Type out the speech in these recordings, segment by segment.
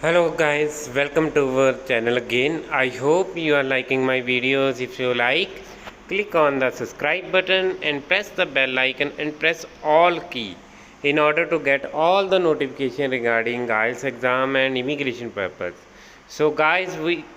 Hello guys, welcome to our channel again. I hope you are liking my videos. If you like, click on the subscribe button and press the bell icon and press all key in order to get all the notification regarding IELTS exam and immigration purpose. So guys,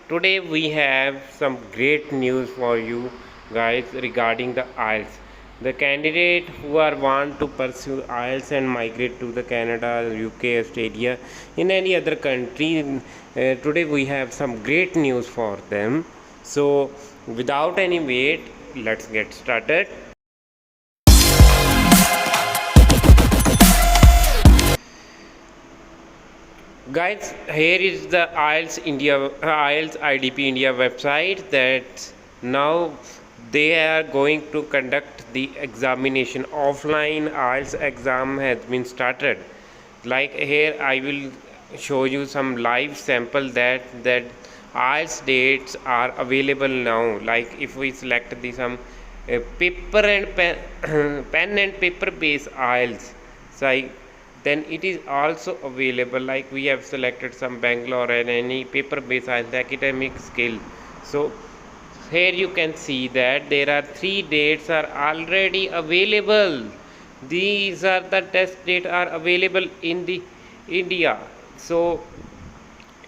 today we have some great news for you guys regarding the IELTS. The candidate who are want to pursue IELTS and migrate to the Canada, UK, Australia, in any other country, today we have some great news for them. So without any wait, let's get started. Guys, here is the IELTS IDP India website that now they are going to conduct the examination. Offline IELTS exam has been started. Like here I will show you some live sample that IELTS dates are available now. Like if we select the some paper and pen, pen and paper based IELTS, so then it is also available. Like we have selected some Bangalore and any paper based IELTS academic skill. So here you can see that there are 3 dates are already available. These are the test date are available in the India. So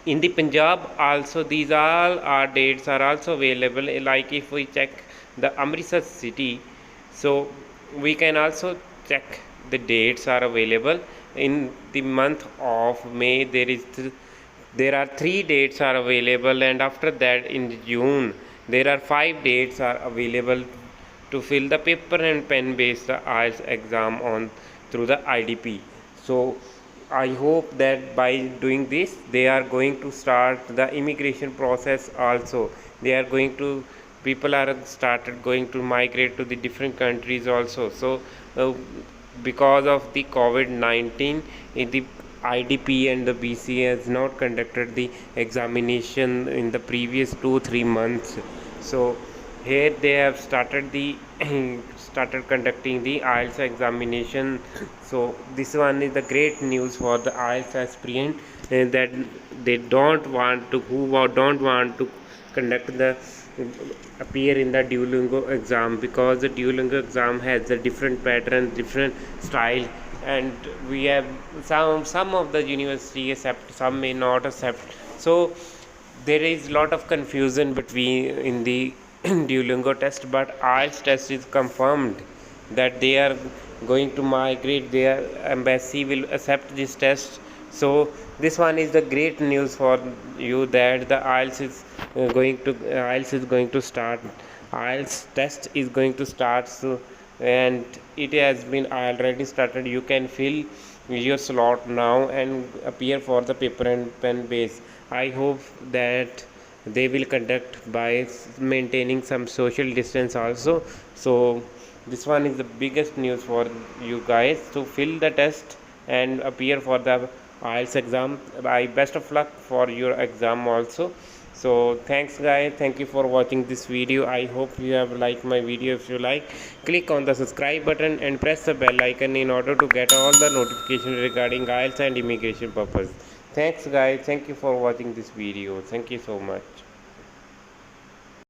in the Punjab also these all are dates are also available. Like if we check the Amritsar city, so we can also check the dates are available in the month of May. There are 3 dates are available, and after that in June there are 5 dates are available to fill the paper and pen based IELTS exam on through the IDP. So I hope that by doing this they are going to start the immigration process also. They are going to people are started going to migrate to the different countries also. So because of the COVID-19, the IDP and the BC has not conducted the examination in the previous 2-3 months. So here they have started the started conducting the IELTS examination. So this one is the great news for the IELTS aspirant, that they don't want to don't want to conduct the appear in the Duolingo exam, because the Duolingo exam has a different pattern, different style, and we have some of the university accept, some may not accept. So there is lot of confusion between in the Duolingo test, but IELTS test is confirmed that they are going to migrate. Their embassy will accept this test. So this one is the great news for you, that the IELTS is going to start. IELTS test is going to start. So and it has been already started. You can fill your slot now and appear for the paper and pen base. I hope that they will conduct by maintaining some social distance also. So this one is the biggest news for you guys to fill the test and appear for the IELTS exam. I best of luck for your exam also. So thanks guys, thank you for watching this video. I hope you have liked my video. If you like, click on the subscribe button and press the bell icon in order to get all the notifications regarding IELTS and immigration purpose. Thanks guys, thank you for watching this video. Thank you so much.